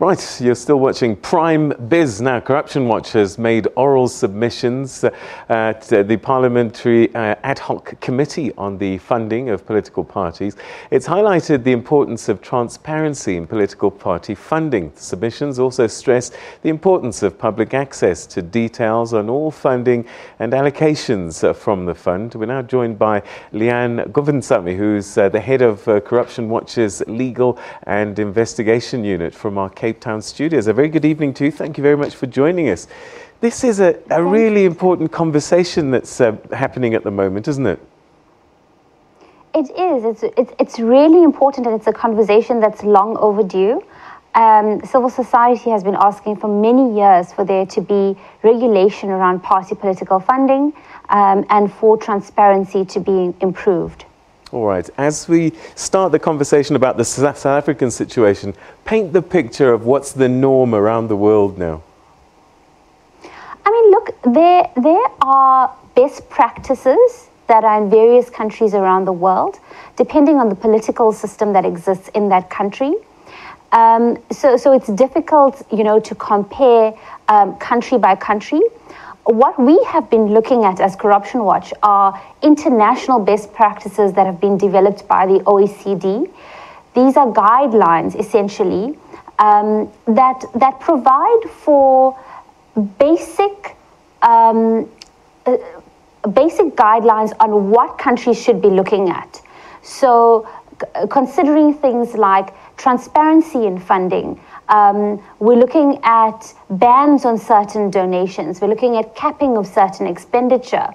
Right, you're still watching Prime Biz. Now, Corruption Watch has made oral submissions at the Parliamentary Ad Hoc Committee on the funding of political parties. It's highlighted the importance of transparency in political party funding. The submissions also stress the importance of public access to details on all funding and allocations from the fund. We're now joined by Leanne Govinsamy, who's the head of Corruption Watch's Legal and Investigation Unit from our Cape Town studios. A very good evening to you. Thank you very much for joining us. This is a really important conversation that's happening at the moment, isn't it? It is. It's really important, and it's a conversation that's long overdue. Civil society has been asking for many years for there to be regulation around party political funding and for transparency to be improved. All right, as we start the conversation about the South African situation, paint the picture of what's the norm around the world now. I mean, look, there are best practices that are in various countries around the world, depending on the political system that exists in that country. So it's difficult, to compare country by country. What we have been looking at as Corruption Watch are international best practices that have been developed by the OECD. These are guidelines, essentially, that provide for basic guidelines on what countries should be looking at. So considering things like transparency in funding, we're looking at bans on certain donations. We're looking at capping of certain expenditure,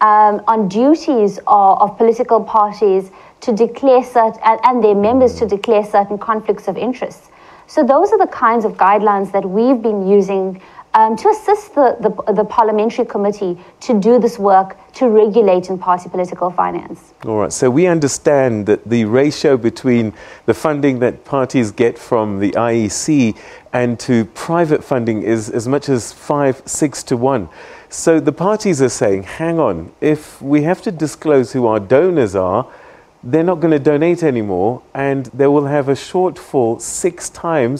on duties of political parties to declare and their members to declare certain conflicts of interest. So those are the kinds of guidelines that we've been using to assist the Parliamentary Committee to do this work to regulate in party political finance. All right, so we understand that the ratio between the funding that parties get from the IEC and to private funding is as much as 5-6 to 1. So the parties are saying, hang on, if we have to disclose who our donors are, they're not going to donate anymore, and they will have a shortfall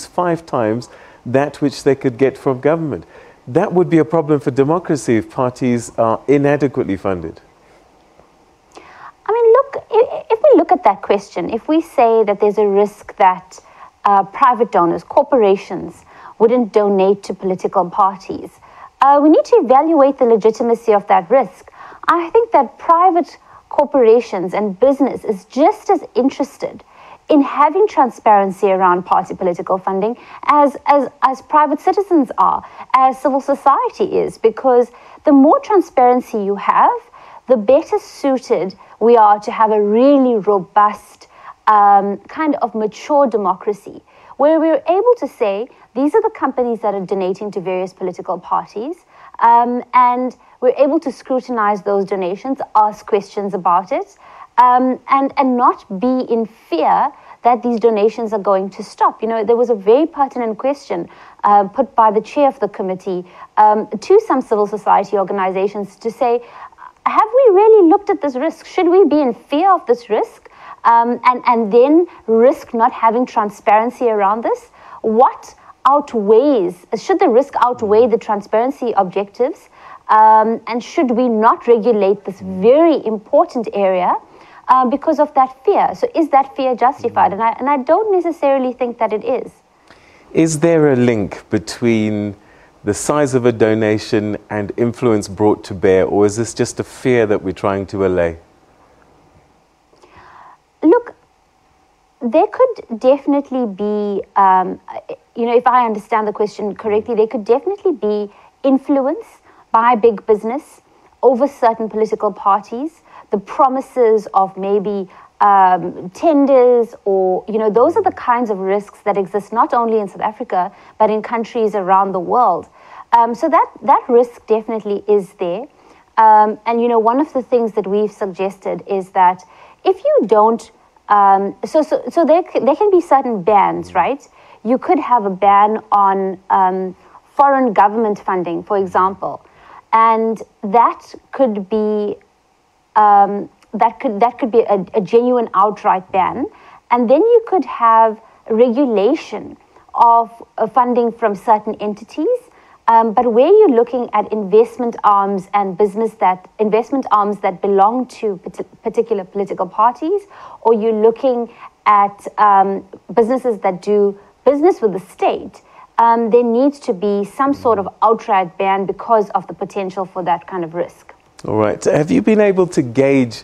5 times that which they could get from government. That would be a problem for democracy if parties are inadequately funded. I mean, look, if we look at that question, if we say that there's a risk that private donors, corporations, wouldn't donate to political parties, we need to evaluate the legitimacy of that risk. I think that private corporations and business is just as interested in having transparency around party political funding as private citizens are, as civil society is, because the more transparency you have, the better suited we are to have a really robust, kind of mature democracy, where we're able to say, these are the companies that are donating to various political parties, and we're able to scrutinize those donations, ask questions about it, and not be in fear that these donations are going to stop. There was a very pertinent question put by the chair of the committee to some civil society organizations to say, have we really looked at this risk? Should we be in fear of this risk and then risk not having transparency around this? What outweighs, should the risk outweigh the transparency objectives? And should we not regulate this very important area because of that fear? So is that fear justified? And I don't necessarily think that it is. Is there a link between the size of a donation and influence brought to bear, or is this just a fear that we're trying to allay? Look, there could definitely be, if I understand the question correctly, there could definitely be influence by big business over certain political parties, the promises of maybe tenders, or, those are the kinds of risks that exist not only in South Africa, but in countries around the world. So that risk definitely is there. And, one of the things that we've suggested is that if you don't, so there can be certain bans, right? You could have a ban on foreign government funding, for example, and that could be a genuine outright ban, and then you could have regulation of funding from certain entities. But where you're looking at investment arms and investment arms that belong to particular political parties, or you're looking at businesses that do business with the state, there needs to be some sort of outright ban because of the potential for that kind of risk. All right. Have you been able to gauge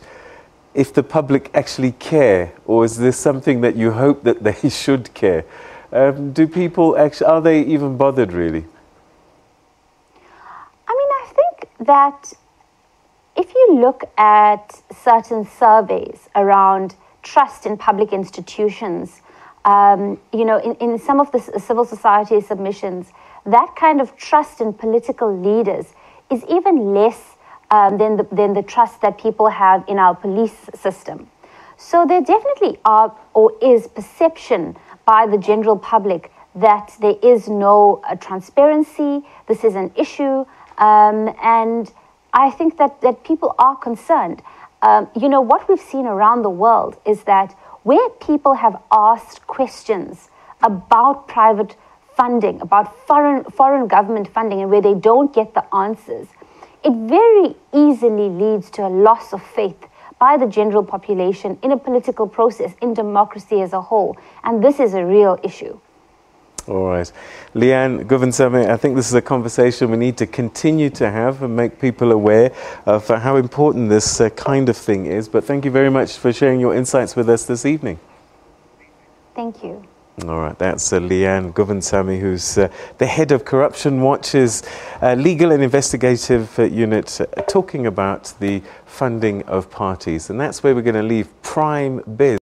if the public actually care, or is this something that you hope that they should care? Do people actually, are they even bothered really? I think that if you look at certain surveys around trust in public institutions, in some of the civil society submissions, that kind of trust in political leaders is even less than the trust that people have in our police system. So there definitely are, or is, perception by the general public that there is no transparency, this is an issue, and I think that people are concerned. What we've seen around the world is that where people have asked questions about private funding, about foreign government funding, and where they don't get the answers, it very easily leads to a loss of faith by the general population in a political process, in democracy as a whole. And this is a real issue. All right. Leanne Govinsamy, I think this is a conversation we need to continue to have and make people aware of how important this kind of thing is. But thank you very much for sharing your insights with us this evening. Thank you. All right, that's Leanne Govinsamy, who's the head of Corruption Watch's Legal and Investigative Unit, talking about the funding of parties. And that's where we're going to leave Prime Biz.